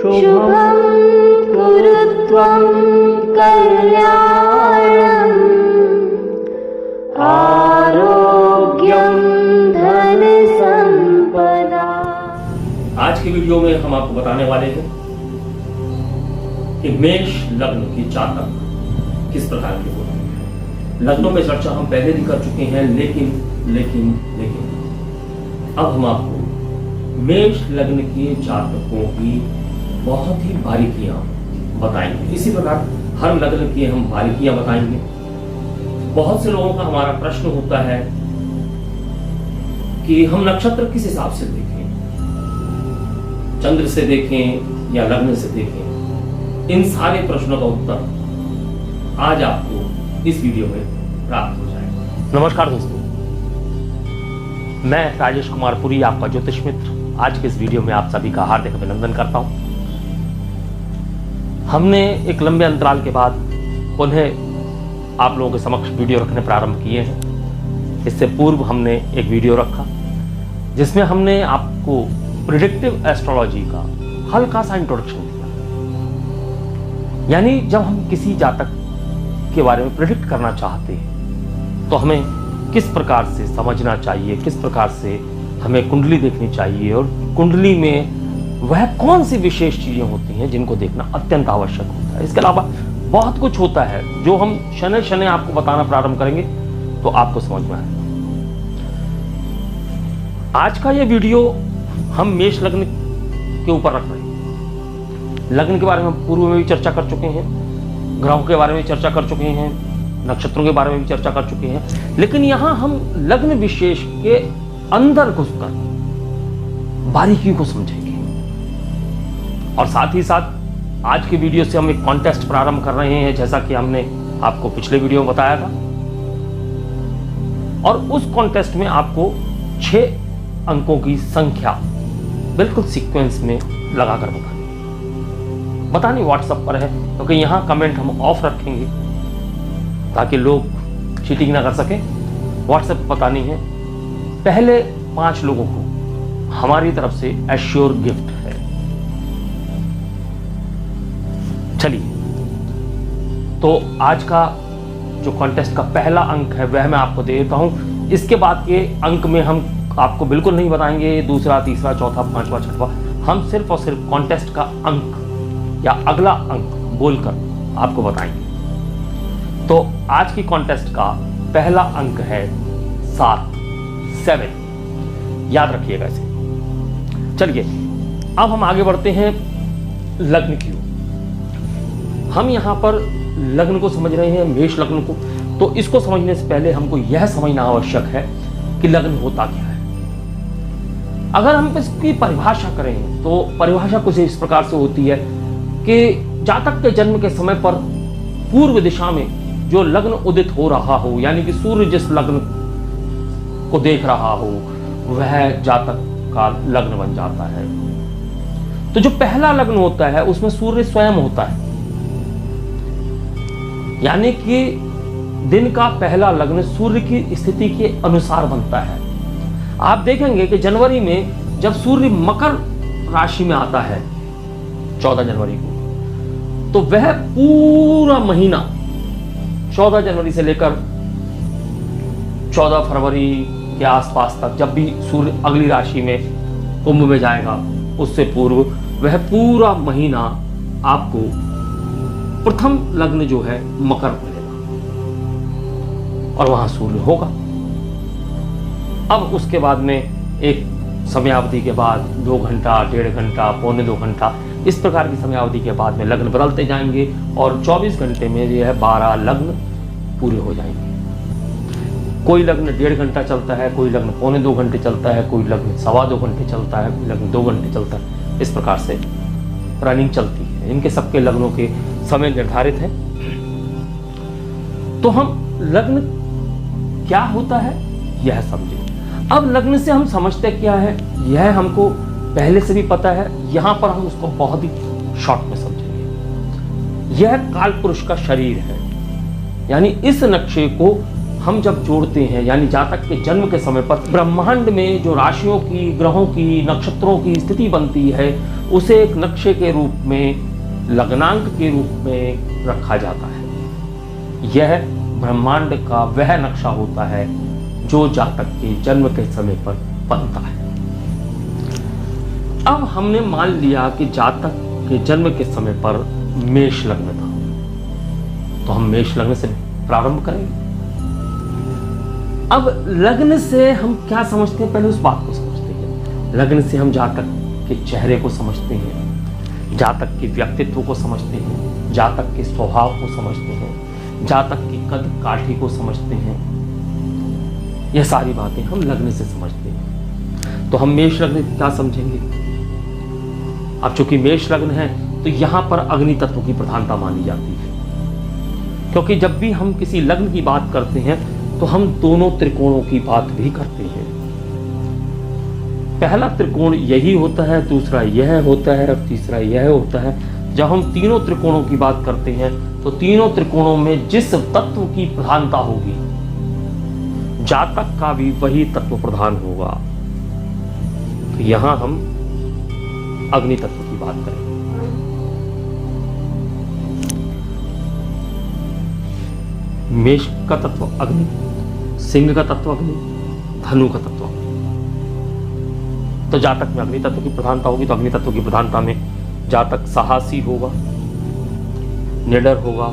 शुभं कुरु त्वं कल्याणम् आरोग्यं धन संपदा। आज की वीडियो में हम आपको बताने वाले हैं कि मेष लग्न की जातक किस प्रकार के होते हैं। लग्नों में चर्चा हम पहले भी कर चुके हैं, लेकिन अब हम आपको मेष लग्न के जातकों की बहुत ही बारीकियां बताएंगे। इसी प्रकार हर लग्न की हम बारीकियां बताएंगे। बहुत से लोगों का हमारा प्रश्न होता है कि हम नक्षत्र किस हिसाब से देखें, चंद्र से देखें या लग्न से देखें। इन सारे प्रश्नों का उत्तर आज आपको इस वीडियो में प्राप्त हो जाएगा। नमस्कार दोस्तों, मैं राजेश कुमार पुरी, आपका ज्योतिष मित्र, आज के इस वीडियो में आप सभी का हार्दिक अभिनंदन करता हूं। हमने एक लंबे अंतराल के बाद पुनः आप लोगों के समक्ष वीडियो रखने प्रारंभ किए हैं। इससे पूर्व हमने एक वीडियो रखा जिसमें हमने आपको प्रिडिक्टिव एस्ट्रोलॉजी का हल्का सा इंट्रोडक्शन दिया। यानी जब हम किसी जातक के बारे में प्रिडिक्ट करना चाहते हैं तो हमें किस प्रकार से समझना चाहिए, किस प्रकार से हमें कुंडली देखनी चाहिए और कुंडली में वह कौन सी विशेष चीजें होती हैं जिनको देखना अत्यंत आवश्यक होता है। इसके अलावा बहुत कुछ होता है जो हम शनि शनि आपको बताना प्रारंभ करेंगे तो आपको समझ में आएगा। आज का यह वीडियो हम मेष लग्न के ऊपर रख रहे हैं। लग्न के बारे में हम पूर्व में भी चर्चा कर चुके हैं, ग्रहों के बारे में चर्चा कर चुके हैं, नक्षत्रों के बारे में भी चर्चा कर चुके हैं, लेकिन यहां हम लग्न विशेष के अंदर घुसकर बारीकी को समझेंगे। और साथ ही साथ आज की वीडियो से हम एक कॉन्टेस्ट प्रारंभ कर रहे हैं, जैसा कि हमने आपको पिछले वीडियो में बताया था। और उस कॉन्टेस्ट में आपको 6 अंकों की संख्या बिल्कुल सीक्वेंस में लगाकर बतानी व्हाट्सएप पर है, क्योंकि यहां कमेंट हम ऑफ रखेंगे ताकि लोग चीटिंग ना कर सके। व्हाट्सएप पर बतानी है। पहले 5 लोगों को हमारी तरफ से एश्योर गिफ्ट है। चलिए, तो आज का जो कॉन्टेस्ट का पहला अंक है वह मैं आपको दे देता हूं। इसके बाद के अंक में हम आपको बिल्कुल नहीं बताएंगे दूसरा, तीसरा, चौथा, 5वां, 6वां। हम सिर्फ और सिर्फ कॉन्टेस्ट का अंक या अगला अंक बोलकर आपको बताएंगे। तो आज की कॉन्टेस्ट का पहला अंक है 7 याद रखिएगा इसे। चलिए, अब हम आगे बढ़ते हैं लग्न की ओर। हम यहां पर लग्न को समझ रहे हैं, मेष लग्न को। तो इसको समझने से पहले हमको यह समझना आवश्यक है कि लग्न होता क्या है। अगर हम इसकी परिभाषा करें तो परिभाषा कुछ इस प्रकार से होती है कि जातक के जन्म के समय पर पूर्व दिशा में जो लग्न उदित हो रहा हो, यानी कि सूर्य जिस लग्न को देख रहा हो वह जातक का लग्न बन जाता है। तो जो पहला लग्न होता है उसमें सूर्य स्वयं होता है, यानी कि दिन का पहला लग्न सूर्य की स्थिति के अनुसार बनता है। आप देखेंगे कि जनवरी में जब सूर्य मकर राशि में आता है 14 जनवरी को, तो वह पूरा महीना 14 जनवरी से लेकर 14 फरवरी के आसपास तक, जब भी सूर्य अगली राशि में कुंभ में जाएगा उससे पूर्व वह पूरा महीना आपको प्रथम लग्न जो है मकर मिलेगा और वहां सूर्य होगा। अब उसके बाद में एक समयावधि के बाद 2 घंटा, 1.5 घंटा, 1.25 घंटा, इस प्रकार की समयावधि के बाद में लग्न बदलते जाएंगे और 24 घंटे में जो है 12 लग्न पूरे हो जाएंगे। कोई लग्न 1.5 घंटा चलता है, कोई लग्न 1.25 घंटे चलता है, कोई लग्न 2.25 घंटे चलता है, कोई लग्न 2 घंटे चलता है। इस प्रकार से रनिंग चलती है। इनके सबके लग्नों के समय निर्धारित है। तो हम लग्न क्या होता है यह समझें। अब लग्न से हम समझते क्या है यह हमको पहले से भी पता है, यहां पर हम उसको बहुत ही शॉर्ट में समझेंगे। यह काल पुरुष का शरीर है, यानी इस नक्शे को हम जब जोड़ते हैं, यानी जातक के जन्म के समय पर ब्रह्मांड में जो राशियों की, ग्रहों की, नक्षत्रों की स्थिति बनती है उसे एक नक्शे के रूप में, लग्नांक के रूप में रखा जाता है। यह ब्रह्मांड का वह नक्शा होता है जो जातक के जन्म के समय पर बनता है। अब हमने मान लिया कि जातक के जन्म के समय पर मेष लग्न था, तो हम मेष लग्न से प्रारंभ करेंगे। अब लग्न से हम क्या समझते हैं, पहले उस बात को समझते हैं। लग्न से हम जातक के चेहरे को समझते हैं, जातक के व्यक्तित्व को समझते हैं, जातक के स्वभाव को समझते हैं, जातक की कद काठी को समझते हैं। यह सारी बातें हम लग्न से समझते हैं। तो हम मेष लग्न क्या समझेंगे? अब चूंकि मेष लग्न है तो यहां पर अग्नि तत्व की प्रधानता मानी जाती है, क्योंकि जब भी हम किसी लग्न की बात करते हैं तो हम दोनों त्रिकोणों की बात भी करते हैं। पहला त्रिकोण यही होता है, दूसरा यह होता है और तीसरा यह होता है। जब हम तीनों त्रिकोणों की बात करते हैं तो तीनों त्रिकोणों में जिस तत्व की प्रधानता होगी, जातक का भी वही तत्व प्रधान होगा। तो यहां हम अग्नि तत्व की बात करें। मेष का तत्व अग्नि, सिंह का तत्व अग्नि, धनु का तत्व अग्नि। तो जातक में अग्नि तत्व की प्रधानता होगी, तो अग्नि तत्व की प्रधानता में जातक साहसी होगा, निडर होगा,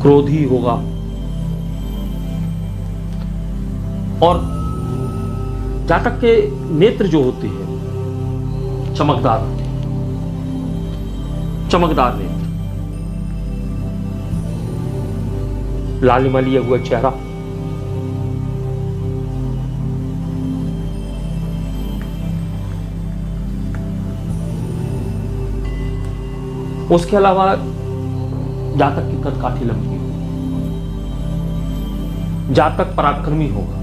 क्रोधी होगा और जातक के नेत्र जो होते हैं चमकदार नेत्र, लालिमा लिया हुआ चेहरा, उसके अलावा जातक की कद काठी लंबी होगी, जातक पराक्रमी होगा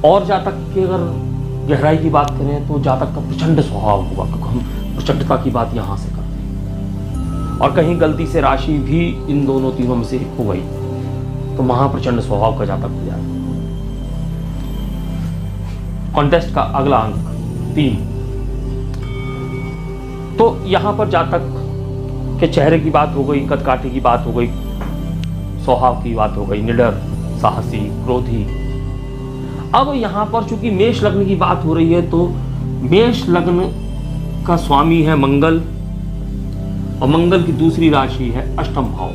और जातक की अगर गहराई की बात करें तो जातक का प्रचंड स्वभाव होगा, क्योंकि हम प्रचंडता की बात यहां से करते हैं। और कहीं गलती से राशि भी इन दोनों तीनों में से एक हो गई तो महाप्रचंड स्वभाव का जातक हो जाएगा। कॉन्टेस्ट का अगला अंक 3। तो यहां पर जातक के चेहरे की बात हो गई, कद काठी की बात हो गई, स्वभाव की बात हो गई, निडर, साहसी, क्रोधी। अब यहां पर चूंकि मेष लग्न की बात हो रही है तो मेष लग्न का स्वामी है मंगल और मंगल की दूसरी राशि है अष्टम भाव,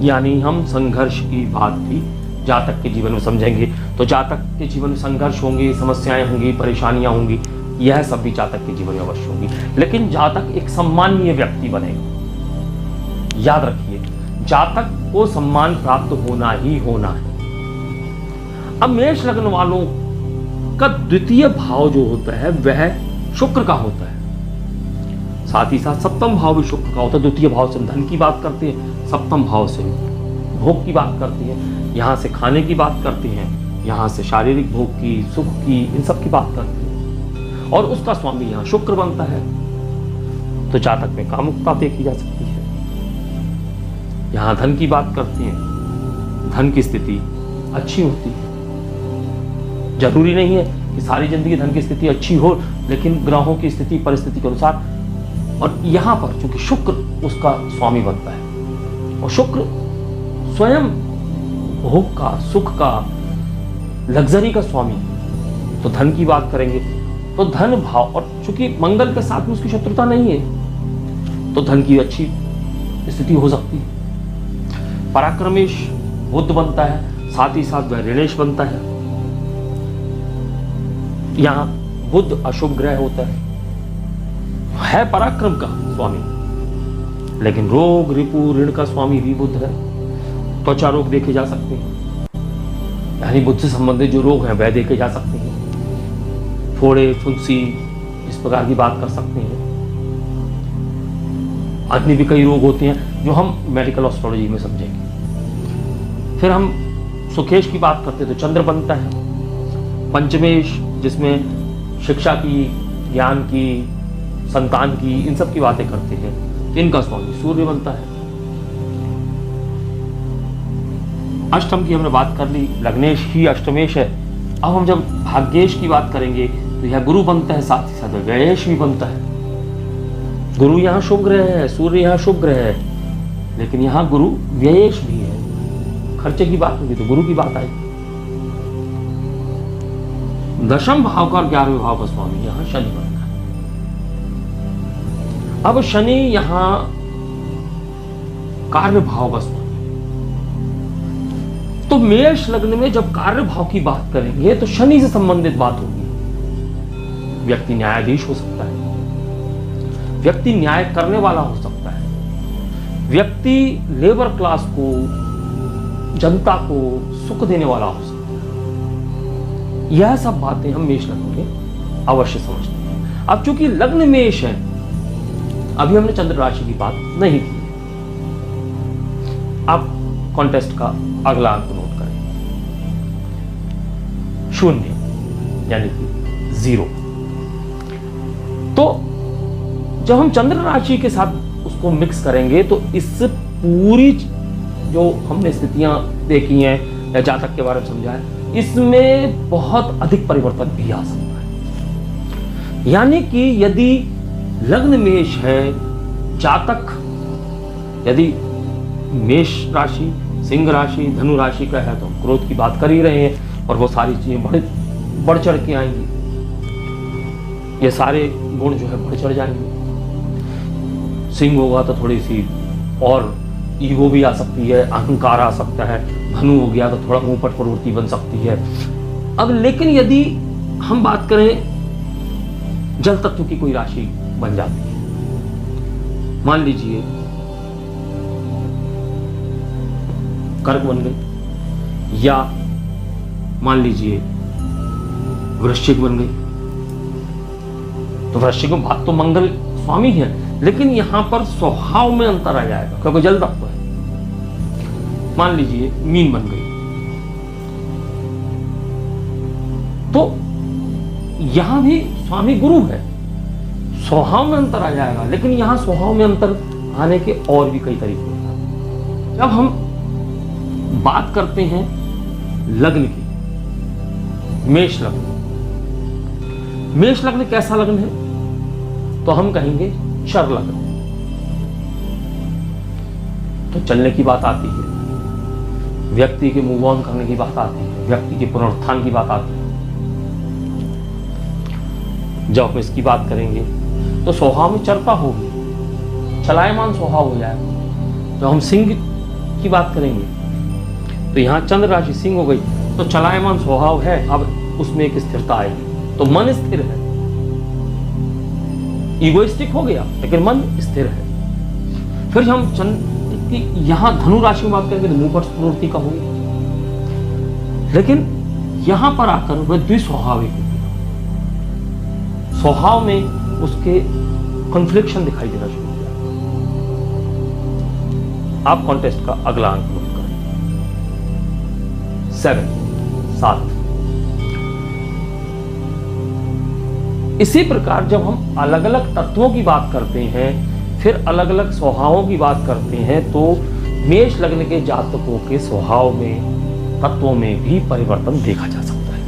यानी हम संघर्ष की बात भी जातक के जीवन में समझेंगे। तो जातक के जीवन में संघर्ष होंगे, समस्याएं होंगी, परेशानियां होंगी, यह सब भी जातक के जीवन में अवश्य होंगी, लेकिन जातक एक सम्माननीय व्यक्ति बनेगा। याद रखिए, जातक को सम्मान प्राप्त होना ही होना है। अब मेष लग्न वालों का द्वितीय भाव जो होता है वह शुक्र का होता है, साथ ही साथ सप्तम भाव भी शुक्र का होता है। द्वितीय भाव से हम धन की बात करते हैं, सप्तम भाव से भोग की बात करते हैं, यहां से खाने की बात करते हैं, यहां से शारीरिक भोग की, सुख की, इन सब की बात करते हैं और उसका स्वामी यहां शुक्र बनता है। तो जातक में कामुकता देखी जा सकती है। यहां धन की बात करते हैं, धन की स्थिति अच्छी होती है। जरूरी नहीं है कि सारी जिंदगी धन की स्थिति अच्छी हो, लेकिन ग्रहों की स्थिति, परिस्थिति के अनुसार। और यहां पर चूंकि शुक्र उसका स्वामी बनता है और शुक्र स्वयं भोग का, सुख का, लग्जरी का स्वामी, तो धन की बात करेंगे तो धन भाव, और चूंकि मंगल के साथ में उसकी शत्रुता नहीं है तो धन की अच्छी स्थिति हो सकती है। पराक्रमेश बुध बनता है, साथ ही साथ वह ऋणेश बनता है। यहां बुध अशुभ ग्रह होता है पराक्रम का स्वामी, लेकिन रोग, रिपु, ऋण का स्वामी भी बुध है। त्वचा रोग देखे जा सकते हैं, यानी बुध से संबंधित जो रोग हैं वह देखे जा सकते हैं। फोड़े, फुंसी, इस प्रकार की बात कर सकते हैं। अन्य भी कई रोग होते हैं जो हम मेडिकल एस्ट्रोलॉजी में समझेंगे। फिर हम सुखेश की बात करते हैं तो चंद्र बनता है। पंचमेश, जिसमें शिक्षा की, ज्ञान की, संतान की, इन सब की बातें करते हैं, इनका स्वामी सूर्य बनता है। अष्टम की हमने बात कर ली, लग्नेश ही अष्टमेश है। अब हम जब भाग्येश की बात करेंगे तो यह गुरु बनता है, साथ ही साथ व्ययेश भी बनता है। गुरु यहाँ शुभ ग्रह है, सूर्य यहाँ शुभ ग्रह है, लेकिन यहाँ गुरु व्ययेश भी है। खर्चे की बात होगी तो गुरु की बात आई। दशम भाव का और 11वें भाव का स्वामी यहाँ शनि बनता है। अब शनि यहाँ कार्य भाव का स्वामी, तो मेष लग्न में जब कार्य भाव की बात करेंगे तो शनि से संबंधित बात होगी। व्यक्ति न्यायाधीश हो सकता है, व्यक्ति न्याय करने वाला हो सकता है, व्यक्ति लेबर क्लास को, जनता को सुख देने वाला हो सकता है। यह सब बातें हम मेष लग्न में अवश्य समझते हैं। अब चूंकि लग्न मेष है, अभी हमने चंद्र राशि की बात नहीं की। अब कॉन्टेस्ट का अगला अंक नोट करें, 0 यानी कि 0। तो जब हम चंद्र राशि के साथ उसको मिक्स करेंगे तो इस पूरी जो हमने स्थितियां देखी हैं या जातक के बारे में समझा है, इसमें बहुत अधिक परिवर्तन भी आ सकता है। यानी कि यदि लग्न मेष है, जातक यदि मेष राशि, सिंह राशि, धनु राशि का है तो हम क्रोध की बात कर ही रहे हैं, और वो सारी चीजें बढ़ चढ़ के आएंगी। ये सारे गुण जो है बढ़ चढ़ जाएंगे। सिंह होगा तो थोड़ी सी और ईगो भी आ सकती है, अहंकार आ सकता है। धनु हो गया तो थोड़ा मुंहपट प्रवृत्ति बन सकती है। अब लेकिन यदि हम बात करें जल तत्व की कोई राशि बन जाती है, मान लीजिए कर्क बन गई, या मान लीजिए वृश्चिक बन गई, तो वृश्चिक में बात तो मंगल स्वामी है, लेकिन यहां पर स्वभाव में अंतर आ जाएगा क्योंकि जल तत्व है। मान लीजिए मीन बन गई, तो यहां भी स्वामी गुरु है, स्वभाव में अंतर आ जाएगा, लेकिन यहां स्वभाव में अंतर आने के और भी कई तरीके हैं। जब हम बात करते हैं लग्न की, मेष लग्न, मेष लग्न कैसा लग्न है तो हम कहेंगे चर लग्न। तो चलने की बात आती है, व्यक्ति के मूव ऑन करने की बात आती है, व्यक्ति के पुनरुत्थान की बात आती है। जब हम इसकी बात करेंगे तो स्वभाव में चरता होगी, चलायमान स्वभाव हो जाएगा। जब हम सिंह की बात करेंगे तो यहां चंद्र राशि सिंह हो गई, तो चलायमान स्वभाव है, अब उसमें एक स्थिरता आएगी, तो मन स्थिर है, इगोइस्टिक हो गया लेकिन मन स्थिर है। फिर हम चंद्र की यहां धनु राशि में बात करेंगे तो मुंह पर प्रवृत्ति का होगी, लेकिन यहां पर आकर वह द्विस्वभाविक हो गया, स्वभाव में उसके कॉन्फ्लिक्शन दिखाई देना शुरू हो गया। आप कॉन्टेस्ट का अगला अंक नोट करें, 7। इसी प्रकार जब हम अलग अलग तत्वों की बात करते हैं, फिर अलग अलग स्वभावों की बात करते हैं, तो मेष लग्न के जातकों के स्वभाव में, तत्वों में भी परिवर्तन देखा जा सकता है।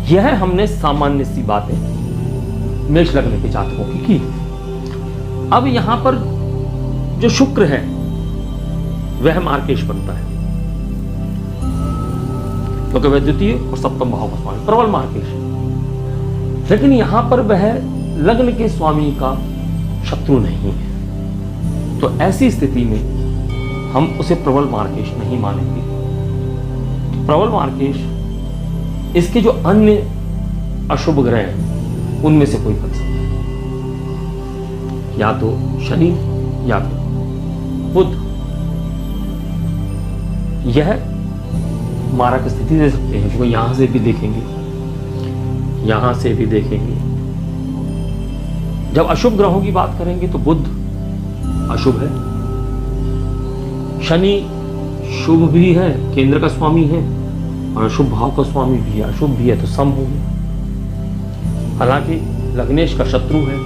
यह हमने सामान्य सी बातें मेष लग्न के जातकों की। अब यहां पर जो शुक्र है वह मार्केश बनता है, क्योंकि वह द्वितीय और सप्तम भाव का स्वामी प्रबल मार्केश है, लेकिन यहां पर वह लग्न के स्वामी का शत्रु नहीं है। तो ऐसी स्थिति में हम उसे प्रबल मार्केश नहीं मानेंगे। प्रबल मार्केश इसके जो अन्य अशुभ ग्रह हैं उनमें से कोई बन सकता है, या तो शनि या तो बुध। यह मारक स्थिति दे सकते हैं, क्योंकि यहां से भी देखेंगे, यहां से भी देखेंगे। जब अशुभ ग्रहों की बात करेंगे तो बुध अशुभ है, शनि शुभ भी है, केंद्र का स्वामी है, और अशुभ भाव का स्वामी भी है, अशुभ भी है, तो सम हो गया। हालांकि लग्नेश का शत्रु है,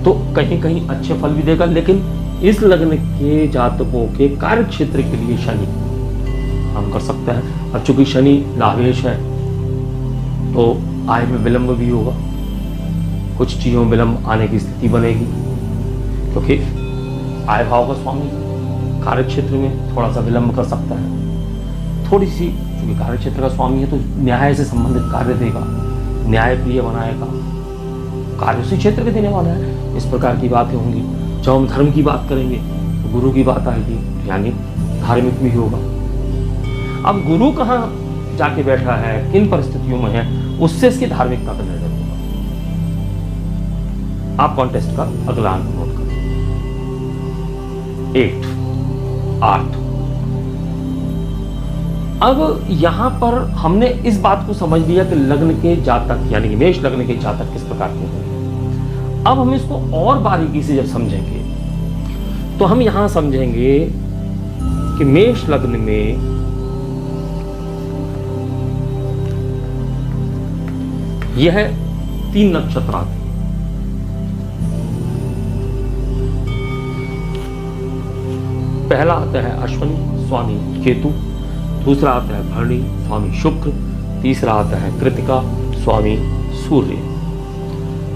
तो कहीं कहीं अच्छे फल भी देगा, लेकिन इस लग्न के जातकों के कार्य क्षेत्र के लिए शनि काम कर सकता है। अब चूंकि शनि लाभेश है तो आय में विलंब भी होगा, कुछ चीजों में विलंब आने की स्थिति बनेगी, क्योंकि आय भाव का स्वामी कार्य क्षेत्र में थोड़ा सा विलंब कर सकता है। थोड़ी सी, क्योंकि कार्य क्षेत्र का स्वामी है तो न्याय से संबंधित कार्य देगा, न्याय प्रिय बनाएगा, कार्य उसी क्षेत्र के देने वाला है। इस प्रकार की बातें होंगी। जब हम धर्म की बात करेंगे तो गुरु की बात आएगी, यानी धार्मिक भी होगा। अब गुरु कहाँ जाके बैठा है, किन परिस्थितियों में है, उससे इसकी धार्मिकता का निर्णय होगा। आप कॉन्टेस्ट का अगला अंक नोट करें। 8। अब यहां पर हमने इस बात को समझ लिया कि लग्न के जातक यानी कि मेष लग्न के जातक किस प्रकार के हैं। अब हम इसको और बारीकी से जब समझेंगे तो हम यहां समझेंगे कि मेष लग्न में यह 3 नक्षत्र आते हैं। पहला आता है अश्विनी स्वामी केतु, दूसरा आता है भरणी स्वामी शुक्र, तीसरा आता है कृतिका स्वामी सूर्य।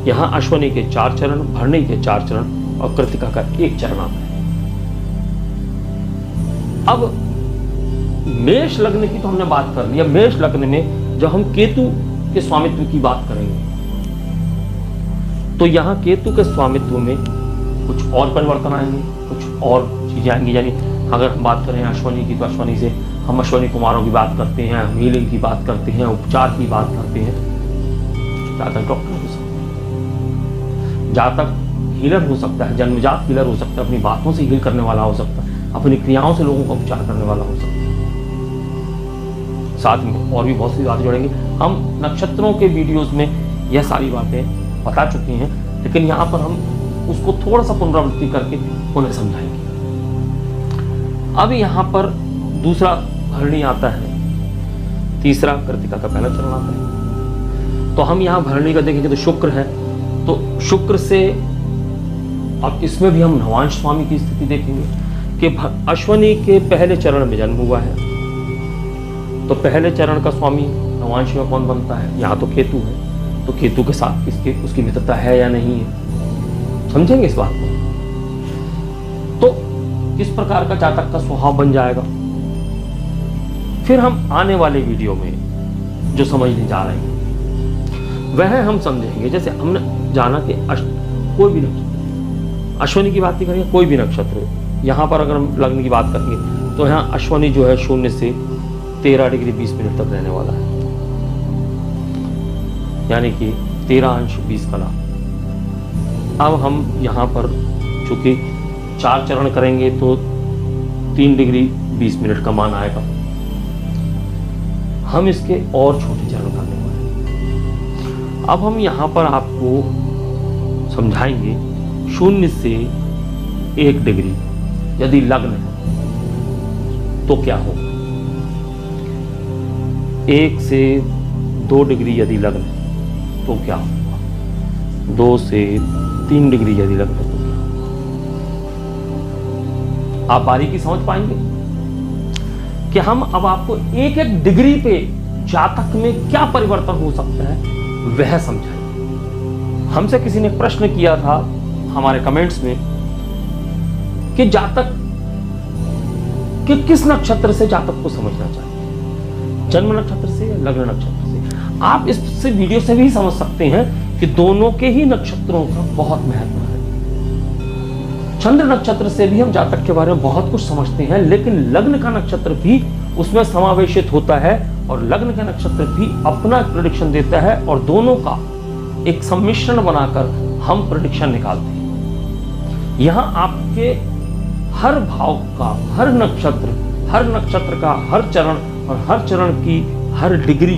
यहां अश्विनी के 4 चरण, भरणी के 4 चरण और कृतिका का 1 चरण आता है। अब मेष लग्न की तो हमने बात कर ली। मेष लग्न में जब हम केतु के स्वामित्व की बात करेंगे तो यहां केतु के स्वामित्व में कुछ और परिवर्तन आएंगे, कुछ और चीजें आएंगी। यानी अगर हम बात करें अश्विनी की तो अश्विनी से हम अश्विनी कुमारों की बात करते हैं, हम हीलिंग की बात करते हैं, उपचार की बात करते हैं। जातक डॉक्टर हो सकता है, जातक हीलर हो सकता है, जन्मजात हीलर हो सकता है, अपनी बातों से हील करने वाला हो सकता है, अपनी क्रियाओं से लोगों का उपचार करने वाला हो सकता है। साथ में और भी बहुत सी बातें जोड़ेंगे। हम नक्षत्रों के वीडियोस में यह सारी बातें बता चुके हैं, लेकिन यहाँ पर हम उसको थोड़ा सा पुनरावृत्ति करके उन्हें समझाएंगे। अब यहाँ पर दूसरा भरणी आता है, तीसरा कृतिका का पहला चरण आता है। तो हम यहाँ भरणी का देखेंगे तो शुक्र है, तो शुक्र से अब इसमें भी हम नवांश स्वामी की स्थिति देखेंगे कि अश्विनी के पहले चरण में जन्म हुआ है, तो पहले चरण का स्वामी नवांश में कौन बनता है? यहाँ तो केतु है, तो केतु के साथ किसके उसकी मित्रता है या नहीं है, समझेंगे इस बात को। तो किस प्रकार का जातक का स्वभाव बन जाएगा, फिर हम आने वाले वीडियो में जो समझने जा रहे हैं वह हम समझेंगे। जैसे हमने जाना कि कोई भी नक्षत्र, अश्विनी की बात नहीं करेंगे, कोई भी नक्षत्र, यहाँ पर अगर हम लग्न की बात करेंगे तो यहाँ अश्विनी जो है 0 से 13 डिग्री 20 मिनट तक रहने वाला है, यानी कि 13 अंश 20 कला। अब हम यहाँ पर चूंकि 4 चरण करेंगे तो 3 डिग्री 20 मिनट का मान आएगा। हम इसके और छोटे चरण करने वाले हैं। अब हम यहाँ पर आपको समझाएंगे 0 से 1 डिग्री यदि लग्न है तो क्या होगा, 1 से 2 डिग्री यदि लग्न है तो क्या होगा, 2 से 3 डिग्री यदि लग्न है तो क्या होगा। आप बारीकी समझ पाएंगे कि हम अब आपको 1-1 डिग्री पे जातक में क्या परिवर्तन हो सकता है वह समझाएंगे। हमसे किसी ने प्रश्न किया था हमारे कमेंट्स में कि जातक कि किस नक्षत्र से जातक को समझना चाहिए, जन्म नक्षत्र से या लग्न नक्षत्र से। आप इस वीडियो से भी समझ सकते हैं कि दोनों के ही नक्षत्रों का बहुत महत्व है। चंद्र नक्षत्र से भी हम जातक के बारे में बहुत कुछ समझते हैं, लेकिन लग्न का नक्षत्र भी उसमें समावेशित होता है और लग्न का नक्षत्र भी अपना प्रेडिक्शन देता है और दोनों का एक सम्मिश्रण बनाकर हम प्रेडिक्शन निकालते हैं। यहां आपके हर भाव का, हर नक्षत्र का हर चरण और हर चरण की हर डिग्री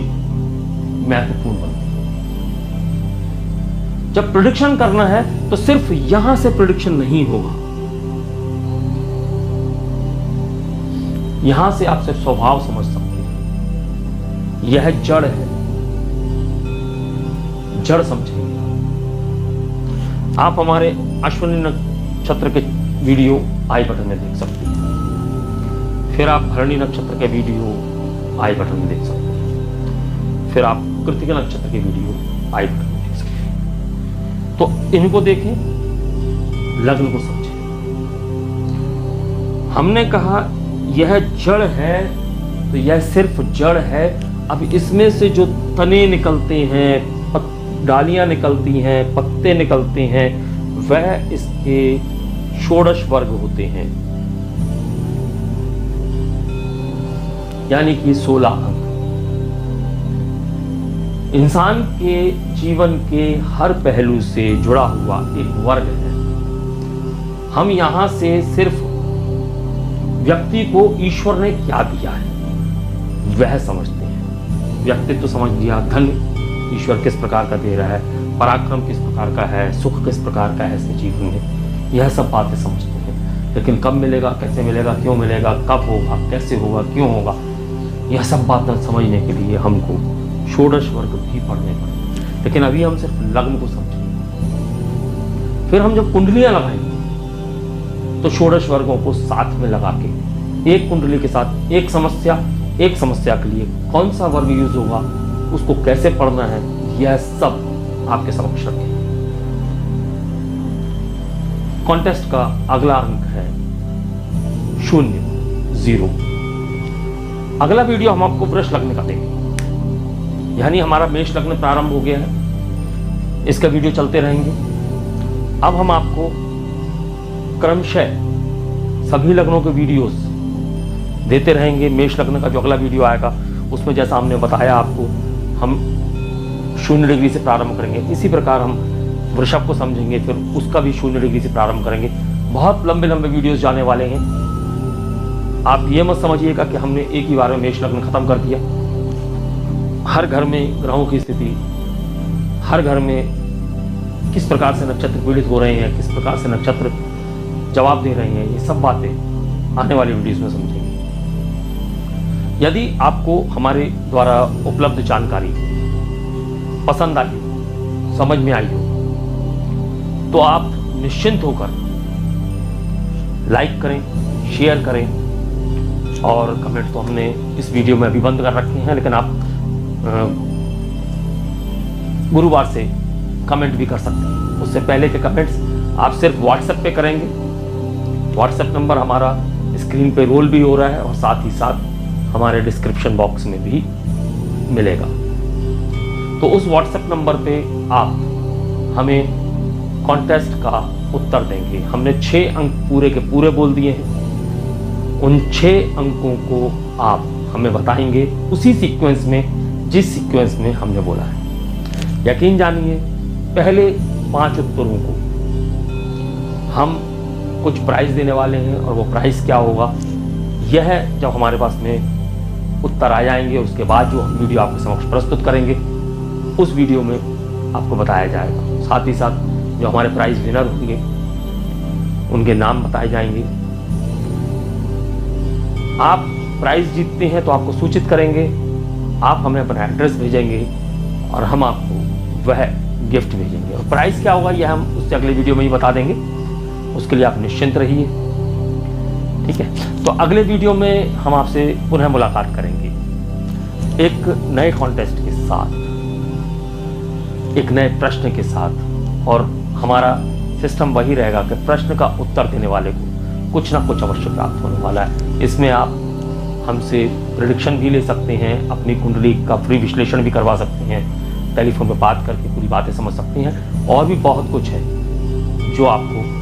महत्वपूर्ण बनती है। जब प्रेडिक्शन करना है तो सिर्फ यहां से प्रेडिक्शन नहीं होगा, यहां से आप सिर्फ स्वभाव समझ सकते हैं। यह जड़ है, जड़ समझेंगे आप हमारे अश्विनी नक्षत्र के वीडियो आई बटन में देख सकते हैं। फिर आप भरणी नक्षत्र के वीडियो आई बटन में देख सकते हैं। फिर आप कृतिका नक्षत्र के वीडियो आई बटन में देख सकते हैं। तो इनको देखें, लग्न को समझें। हमने कहा यह जड़ है, तो यह सिर्फ जड़ है। अब इसमें से जो तने निकलते हैं, डालियां निकलती हैं, पत्ते निकलते हैं, वह इसके षोडश वर्ग होते हैं, यानी कि 16 अंक। इंसान के जीवन के हर पहलू से जुड़ा हुआ एक वर्ग है। हम यहां से सिर्फ व्यक्ति को ईश्वर ने क्या दिया है वह समझते हैं। व्यक्तित्व तो समझ लिया, धन ईश्वर किस प्रकार का दे रहा है, पराक्रम किस प्रकार का है, सुख किस प्रकार का है इसके जीवन में, यह सब बातें समझते हैं। लेकिन कब मिलेगा, कैसे मिलेगा, क्यों मिलेगा, कब होगा, कैसे होगा, क्यों होगा, यह सब बातें समझने के लिए हमको षोडश वर्ग भी पढ़ने पड़े। लेकिन अभी हम सिर्फ लग्न को समझेंगे। फिर हम जब कुंडलियां लगाएंगे तो षोडश वर्गों को साथ में लगा के एक कुंडली के साथ एक समस्या के लिए कौन सा वर्ग यूज होगा, उसको कैसे पढ़ना है, यह सब आपके समक्ष रखें। कॉन्टेस्ट का अगला अंक है 0। अगला वीडियो हम आपको वृष लग्न का देंगे, यानी हमारा मेष लग्न प्रारंभ हो गया है, इसका वीडियो चलते रहेंगे। अब हम आपको क्रमशः सभी लग्नों के वीडियोस देते रहेंगे। मेष लग्न का जो अगला वीडियो आएगा उसमें जैसा हमने बताया आपको, हम 0 डिग्री से प्रारंभ करेंगे। इसी प्रकार हम वृषभ को समझेंगे, फिर उसका भी 0 डिग्री से प्रारंभ करेंगे। बहुत लंबे लंबे वीडियोस जाने वाले हैं। आप ये मत समझिएगा कि हमने एक ही बार में मेष लग्न खत्म कर दिया। हर घर में ग्रहों की स्थिति, हर घर में किस प्रकार से नक्षत्र पीड़ित हो रहे हैं, किस प्रकार से नक्षत्र जवाब दे रहे हैं, ये सब बातें आने वाली वीडियोस में समझेंगे। यदि आपको हमारे द्वारा उपलब्ध जानकारी पसंद आई, समझ में आई हो, तो आप निश्चिंत होकर लाइक करें, शेयर करें, और कमेंट तो हमने इस वीडियो में अभी बंद कर रखे हैं, लेकिन आप गुरुवार से कमेंट भी कर सकते हैं। उससे पहले के कमेंट्स आप सिर्फ व्हाट्सएप पे करेंगे। व्हाट्सएप नंबर हमारा स्क्रीन पे रोल भी हो रहा है और साथ ही साथ हमारे डिस्क्रिप्शन बॉक्स में भी मिलेगा। तो उस व्हाट्सएप नंबर पे आप हमें कॉन्टेस्ट का उत्तर देंगे। हमने 6 अंक पूरे के पूरे बोल दिए हैं। उन 6 अंकों को आप हमें बताएंगे उसी सीक्वेंस में जिस सीक्वेंस में हमने बोला है। यकीन जानिए, पहले 5 उत्तरों को हम कुछ प्राइज देने वाले हैं, और वो प्राइज क्या होगा यह जब हमारे पास में उत्तर आ जाएंगे, उसके बाद जो हम वीडियो आपके समक्ष प्रस्तुत करेंगे उस वीडियो में आपको बताया जाएगा। साथ ही साथ जो हमारे प्राइज विनर होंगे उनके नाम बताए जाएंगे। आप प्राइज जीतते हैं तो आपको सूचित करेंगे, आप हमें अपना एड्रेस भेजेंगे और हम आपको वह गिफ्ट भेजेंगे। और प्राइस क्या होगा यह हम उससे अगले वीडियो में ही बता देंगे। उसके लिए आप निश्चिंत रहिए, ठीक है। तो अगले वीडियो में हम आपसे पुनः मुलाकात करेंगे एक नए कॉन्टेस्ट के साथ, एक नए प्रश्न के साथ। और हमारा सिस्टम वही रहेगा कि प्रश्न का उत्तर देने वाले को कुछ ना कुछ अवश्य प्राप्त होने वाला है। इसमें आप हमसे प्रेडिक्शन भी ले सकते हैं, अपनी कुंडली का फ्री विश्लेषण भी करवा सकते हैं, टेलीफोन पर बात करके पूरी बातें समझ सकते हैं, और भी बहुत कुछ है जो आपको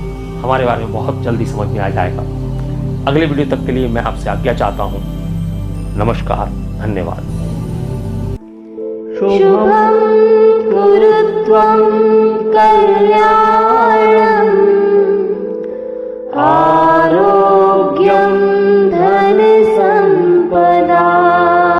हमारे बारे में बहुत जल्दी समझ में आ जाएगा। अगले वीडियो तक के लिए मैं आपसे आज्ञा चाहता हूँ। नमस्कार, धन्यवाद। शुभं कुरु त्वं कल्याणं।